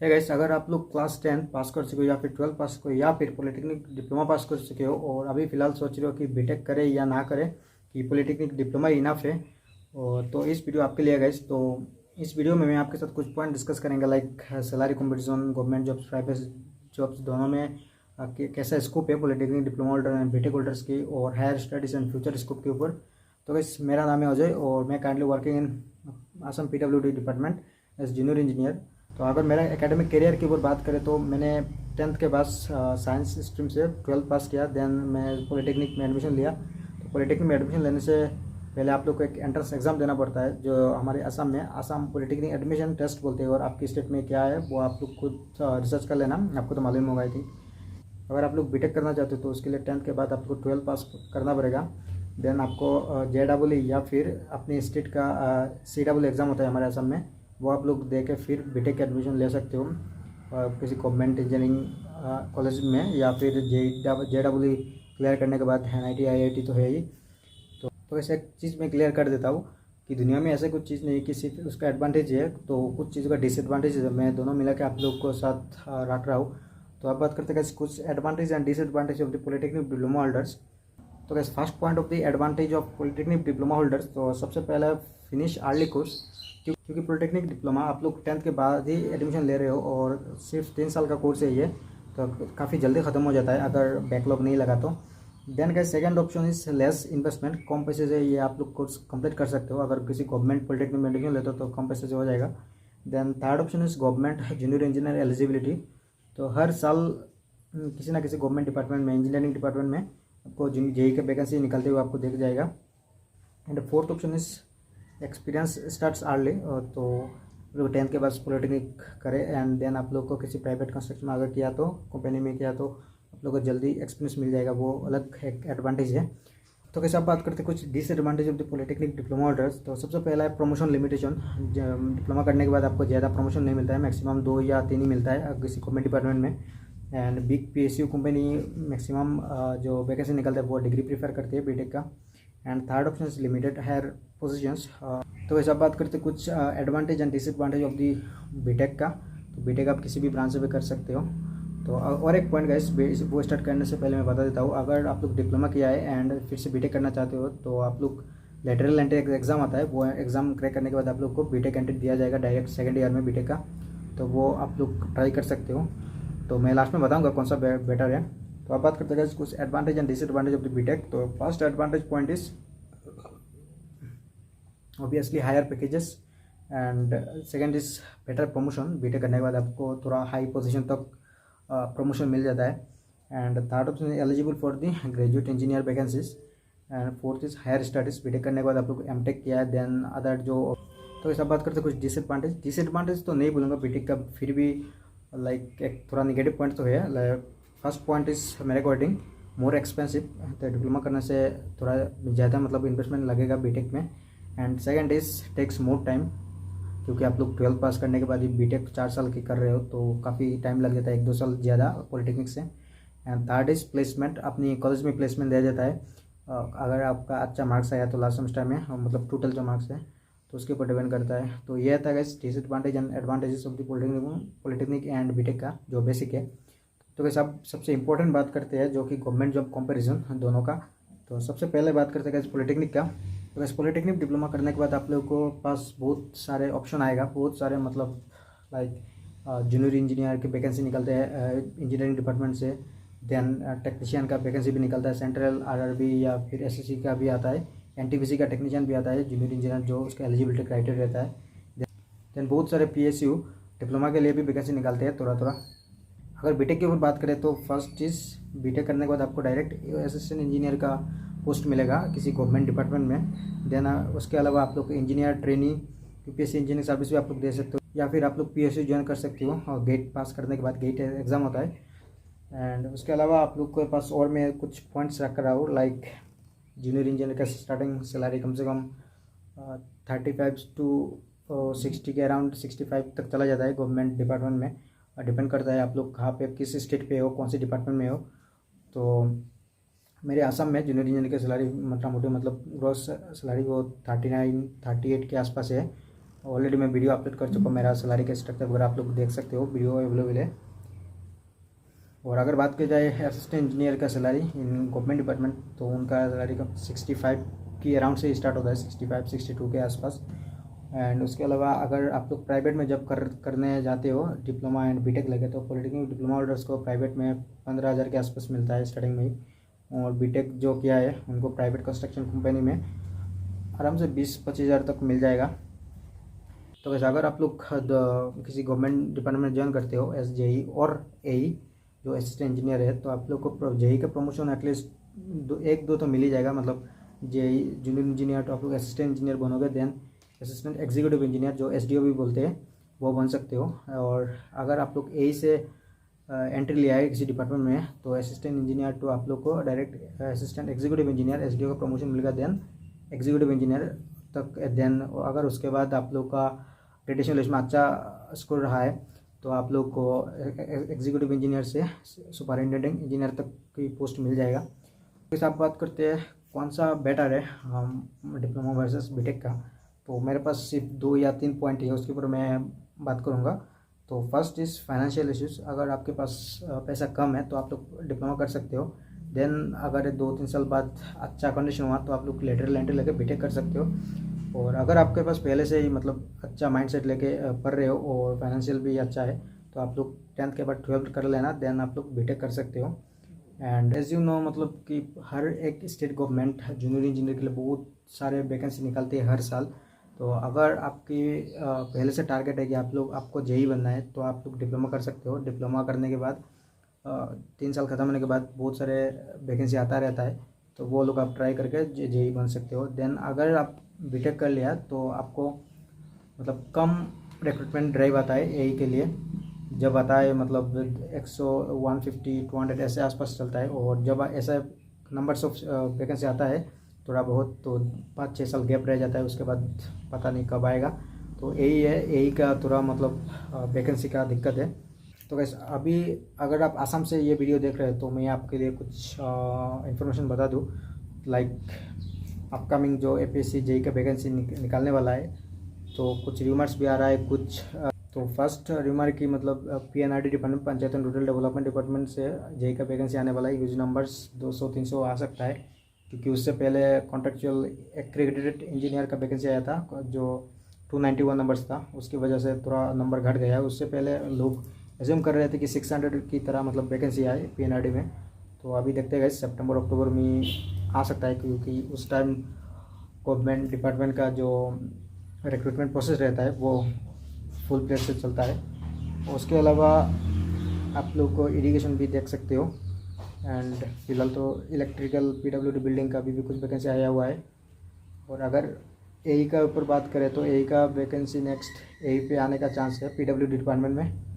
है गाइस, अगर आप लोग क्लास 10 पास कर चुके हो या फिर 12 पास कर या फिर पॉलिटेक्निक डिप्लोमा पास कर चुके हो और अभी फ़िलहाल सोच रहे हो कि बीटेक करें या ना करें, कि पॉलिटेक्निक डिप्लोमा इनफ है, और तो इस वीडियो आपके लिए है गाइस। तो इस वीडियो में मैं आपके साथ कुछ पॉइंट डिस्कस करेंगे, like salary competition, government jobs, private jobs, दोनों में कैसा स्कोप है polytechnic diploma holder and BTech holders की, और higher studies and future scope के ऊपर। तो गाइस, मेरा नाम है अजय और मैं kindly working in Assam PWD department as junior engineer. तो अगर मेरा एकेडमिक करियर की ऊपर बात करें तो मैंने 10th के बाद साइंस स्ट्रीम से 12th पास किया, देन मैं पॉलिटेक्निक में एडमिशन लिया। तो पॉलिटेक्निक में एडमिशन लेने से पहले आप लोग को एक एंट्रेंस एग्ज़ाम देना पड़ता है, जो हमारे असम में असम पॉलिटेक्निक एडमिशन टेस्ट बोलते हैं, और आपकी स्टेट में क्या है वो आप लोग खुद रिसर्च कर लेना, आपको तो मालूम होगा। थी अगर आप लोग बीटेक करना चाहते हो तो उसके लिए 10th के बाद आपको 12 पास करना पड़ेगा। देन आपको JEE या फिर अपनी स्टेट का CEE एग्ज़ाम होता है हमारे असम में, वो आप लोग दे के फिर बीटेक का एडमिशन ले सकते हो किसी गवर्नमेंट इंजीनियरिंग कॉलेज में, या फिर JEE क्लियर करने के बाद NIT IIT तो है ही। तो ऐसे एक चीज़ मैं क्लियर कर देता हूँ कि दुनिया में ऐसे कुछ चीज़ नहीं कि सिर्फ उसका एडवांटेज है, तो कुछ चीज़ों का डिसएडवांटेज है, मैं दोनों मिला के आप लोग को साथ रख रहा हूँ। तो अब बात करते हैं कुछ advantage and disadvantage of the polytechnic diploma holders. तो guys, first point of the advantage of polytechnic diploma holders, तो सबसे पहला फिनिश अर्ली कोर्स, क्योंकि पॉलिटेक्निक डिप्लोमा आप लोग 10th के बाद ही एडमिशन ले रहे हो और सिर्फ 3 साल का कोर्स है ये, तो काफ़ी जल्दी ख़त्म हो जाता है अगर बैकलॉग नहीं लगा तो। Then guys, second option is less investment, कम पैसे से ये आप लोग कोर्स कंप्लीट कर सकते हो। अगर किसी गवर्नमेंट पॉलिटेक्निक में एडमिशन लेते हो तो कम पैसे से हो जाएगा। Then third option is government junior engineer eligibility, तो हर साल किसी ना किसी गवर्नमेंट डिपार्टमेंट में, इंजीनियरिंग डिपार्टमेंट में आपको JEE का वैकेंसी निकलते हुए आपको देख जाएगा। And fourth option is experience starts early, तो लोग 10th के बाद पॉलिटेक्निक करें एंड देन आप लोग को किसी प्राइवेट कंस्ट्रक्शन में अगर किया तो, कंपनी में किया तो आप लोग को जल्दी एक्सपीरियंस मिल जाएगा, वो अलग एक एडवांटेज है। तो कैसे आप बात करते हैं कुछ disadvantage of the polytechnic diploma holders, तो सबसे पहला है प्रमोशन लिमिटेशन। डिप्लोमा करने के बाद आपको ज़्यादा प्रमोशन नहीं मिलता है, मैक्सिमम 2 या 3 ही मिलता है किसी गवर्नमेंट डिपार्टमेंट में। And big PSU company maximum जो वैकेंसी निकलता है वो डिग्री प्रीफर करती है बीटेक का। And third option is limited higher positions. तो ऐसा बात करते कुछ advantage and disadvantage of the BTech का, तो बीटेक आप किसी भी ब्रांच से भी कर सकते हो। तो और एक पॉइंट गाइस, वो स्टार्ट करने से पहले मैं बता देता हूँ, अगर आप लोग डिप्लोमा किया है एंड फिर से बीटेक करना चाहते हो तो आप लोग लेटरल एंट्री एग्ज़ाम आता है, वो एग्ज़ाम क्रैक करने के बाद आप लोग को बीटेक एंट्री दिया जाएगा डायरेक्ट सेकेंड ईयर में बीटेक का, तो वो आप लोग ट्राई कर सकते हो। तो मैं लास्ट में बताऊंगा कौन सा बेटर है। तो आप बात करते हैं कुछ advantage and disadvantage of the BTech. तो first advantage point is obviously higher packages, and second is better promotion, BTech करने के बाद आपको थोड़ा हाई पोजीशन तक प्रमोशन मिल जाता है। And third option eligible for the graduate engineer vacancies. And fourth is higher studies, BTech करने के बाद आप लोग एमटेक किया है, देन अदर जो। तो ऐसा बात करते हैं कुछ डिसएडवांटेज तो नहीं बोलूँगा बीटेक का, फिर भी लाइक एक थोड़ा निगेटिव पॉइंट तो है। लाइक फर्स्ट पॉइंट इज मेरे अकॉर्डिंग मोर एक्सपेंसिव, तो डिप्लोमा करने से थोड़ा ज़्यादा मतलब इन्वेस्टमेंट लगेगा बीटेक में। And second is takes more time, क्योंकि आप लोग 12 पास करने के बाद ही बीटेक 4 साल की कर रहे हो तो काफ़ी टाइम लग जाता है, 1-2 साल ज़्यादा पॉलिटेक्निक से। एंड थर्ड इज प्लेसमेंट, अपनी कॉलेज में प्लेसमेंट दिया जाता है अगर आपका अच्छा मार्क्स आया तो लास्ट सेमेस्टर में, मतलब टोटल जो मार्क्स है तो उसके ऊपर डिपेंड करता है। तो यह था guys disadvantage and advantages of the polytechnic and BTech का जो बेसिक है। तो गाइस अब सबसे इंपॉर्टेंट बात करते हैं जो कि गवर्नमेंट जॉब कंपैरिजन दोनों का। तो सबसे पहले बात करते हैं गाइस पॉलिटेक्निक का। तो गाइस पॉलिटेक्निक डिप्लोमा करने के बाद आप लोगों को पास बहुत सारे ऑप्शन आएगा, बहुत सारे मतलब लाइक जूनियर इंजीनियर की वैकेंसी निकलते हैं इंजीनियरिंग डिपार्टमेंट से। देन टेक्नीशियन का वैकेंसी भी निकलता है, सेंट्रल RRB या फिर SSC का भी आता है, NTPC का टेक्नीशियन भी आता है जूनियर इंजीनियर, जो उसका एलिजिबिलिटी क्राइटेरिया रहता है। देन बहुत सारे PSU डिप्लोमा के लिए भी वैकेंसी निकालते हैं थोड़ा थोड़ा। अगर बीटेक के ऊपर बात करें तो फर्स्ट चीज़, बीटेक करने के बाद आपको डायरेक्ट असिस्टेंट इंजीनियर का पोस्ट मिलेगा किसी गवर्नमेंट डिपार्टमेंट में। देन उसके अलावा आप लोग engineer training UPSC engineering service भी आप लोग दे सकते हो, या फिर आप लोग PSU ज्वाइन कर सकते हो, और गेट पास करने के बाद गेट एग्ज़ाम होता है। एंड उसके अलावा आप लोग के पास और मैं कुछ पॉइंट्स रख रहा हूँ, लाइक जूनियर इंजीनियर का स्टार्टिंग सैलरी कम से कम 35 to 60 के अराउंड 65 तक चला जाता है गवर्नमेंट डिपार्टमेंट में, डिपेंड करता है आप लोग कहाँ पे किस स्टेट पे हो, कौन से डिपार्टमेंट में हो। तो मेरे असम में जूनियर इंजीनियर की सैलरी मोटा मोटी मतलब ग्रॉस सैलरी वो 39-38 के आसपास है। ऑलरेडी मैं वीडियो अपलोड कर चुका हूँ, मेरा सैलरी का स्ट्रक्चर वगैरह आप लोग देख सकते हो, वीडियो अवेलेबल है। और अगर बात की जाए असिस्टेंट इंजीनियर का सैलरी इन गवर्नमेंट डिपार्टमेंट, तो उनका सैलरी का 65 की अराउंड से स्टार्ट होता है, 65-62 के आसपास। एंड उसके अलावा अगर आप लोग प्राइवेट में जब करने जाते हो डिप्लोमा एंड बीटेक लगे, तो पॉलिटेक्निक डिप्लोमा होल्डर्स को प्राइवेट में 15,000 के आसपास मिलता है स्टार्टिंग में ही। और बीटेक जो किया है उनको प्राइवेट कंस्ट्रक्शन कंपनी में आराम से 20-25 हज़ार तक मिल जाएगा। तो वैसे अगर आप लोग किसी गवर्नमेंट डिपार्टमेंट में ज्वाइन करते हो एस जेई और एई जो असिस्टेंट इंजीनियर है, तो आप लोग को जेई का प्रमोशन एटलीस्ट 1-2 तो मिल ही जाएगा। मतलब जेई जूनियर इंजीनियर तो आप लोग असिस्टेंट इंजीनियर बनोगे, देन असिस्टेंट एग्जीक्यूटिव इंजीनियर जो एसडीओ भी बोलते हैं वो बन सकते हो। और अगर आप लोग एई से एंट्री ले आए किसी डिपार्टमेंट में, तो असिस्टेंट इंजीनियर तो आप लोग को direct assistant executive engineer SDO का प्रमोशन मिलेगा, देन एग्जीक्यूटिव इंजीनियर तक। देन अगर उसके बाद आप लोग का ग्रेजुएशन लिस्ट में अच्छा स्कोर रहा है, तो आप लोग को एग्जीक्यूटिव इंजीनियर से सुपरिटेंडेंट इंजीनियर तक की पोस्ट मिल जाएगा। इस आप बात करते हैं कौन सा बेटर है डिप्लोमा वर्सेस बीटेक का, तो मेरे पास सिर्फ 2 या 3 पॉइंट है, उसके ऊपर मैं बात करूँगा। तो फर्स्ट इज़ फाइनेंशियल इश्यूज़। अगर आपके पास पैसा कम है तो आप लोग डिप्लोमा कर सकते हो। देन अगर 2-3 साल बाद अच्छा कंडीशन हुआ तो आप लोग लेटरल एंट्री लेके बीटेक कर सकते हो। और अगर आपके पास पहले से ही मतलब अच्छा माइंडसेट लेके पढ़ रहे हो और फाइनेंशियल भी अच्छा है, तो आप लोग 10th के बाद 12th कर लेना, देन आप लोग बीटेक कर सकते हो। एंड एज यू नो मतलब कि हर एक स्टेट गवर्नमेंट जूनियर इंजीनियर के लिए बहुत सारे वैकेंसी निकालती है हर साल। तो अगर आपकी पहले से टारगेट है कि आपको जेई बनना है, तो आप लोग डिप्लोमा कर सकते हो। डिप्लोमा करने के बाद 3 साल ख़त्म होने के बाद बहुत सारे वैकेंसी आता रहता है, तो वो लोग आप ट्राई करके जेई बन सकते हो। देन अगर आप बीटेक कर लिया तो आपको मतलब कम रिक्रूटमेंट ड्राइव आता है एई के लिए। जब आता है मतलब 100, 150, 200 ऐसे आसपास चलता है। और जब ऐसा नंबर्स ऑफ वैकेंसी आता है थोड़ा बहुत, तो 5-6 साल गैप रह जाता है, उसके बाद पता नहीं कब आएगा। तो यही है, यही का थोड़ा मतलब वैकेंसी का दिक्कत है। तो वैसे अभी अगर आप आसाम से ये वीडियो देख रहे हैं, तो मैं आपके लिए कुछ इन्फॉर्मेशन बता दूँ। लाइक अपकमिंग जो एपीएससी जेई का वैकेंसी निकालने वाला है, तो कुछ रूमर्स भी आ रहा है कुछ। तो फर्स्ट रूमर की मतलब PNRD department, panchayat and rural development department से जेई का वैकेंसी आने वाला है। यूज नंबर्स 200-300 आ सकता है, क्योंकि उससे पहले कॉन्ट्रेक्चुअल एक्रेडिटेड इंजीनियर का वैकेंसी आया था जो 291 नंबर्स था, उसकी वजह से थोड़ा नंबर घट गया। उससे पहले लोग एज्यूम कर रहे थे कि 600 की तरह मतलब वैकेंसी आए पीएनआरडी में। तो अभी देखते गए सितंबर अक्टूबर में आ सकता है, क्योंकि उस टाइम गवर्नमेंट डिपार्टमेंट का जो रिक्रूटमेंट प्रोसेस रहता है वो फुल प्लेस से चलता है। उसके अलावा आप लोग को इरिगेशन भी देख सकते हो। एंड फिलहाल तो इलेक्ट्रिकल पीडब्ल्यूडी बिल्डिंग का भी कुछ वैकेंसी आया हुआ है। और अगर एई का ऊपर बात करें तो एई का वैकेंसी नेक्स्ट एई पे आने का चांस है पीडब्ल्यूडी डिपार्टमेंट में।